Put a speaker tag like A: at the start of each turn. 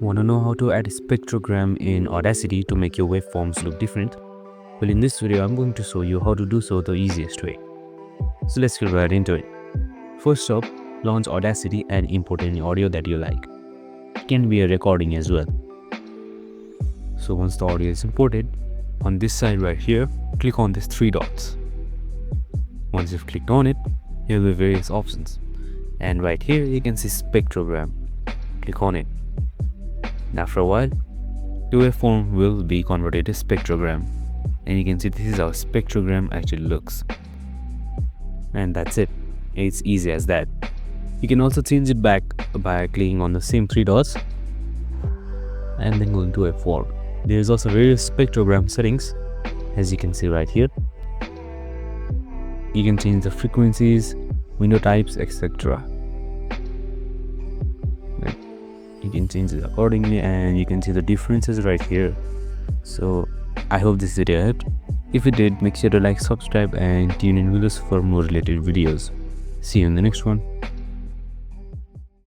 A: Want to know how to add a spectrogram in Audacity to make your waveforms look different? Well, in this video, I'm going to show you how to do so the easiest way. So let's get right into it. First up, launch Audacity and import any audio that you like. It can be a recording as well. So once the audio is imported, on this side right here, click on these three dots. Once you've clicked on it, here will be various options. And right here, you can see spectrogram. Click on it. And after a while, the waveform will be converted to spectrogram. And you can see this is how spectrogram actually looks. And that's it. It's easy as that. You can also change it back by clicking on the same three dots and then going to waveform. There's also various spectrogram settings, as you can see right here. You can change the frequencies, window types, etc. You can change it accordingly, and you can see the differences right here. So I hope this video helped. If it did, make sure to like, subscribe and tune in with us for more related videos. See you in the next one.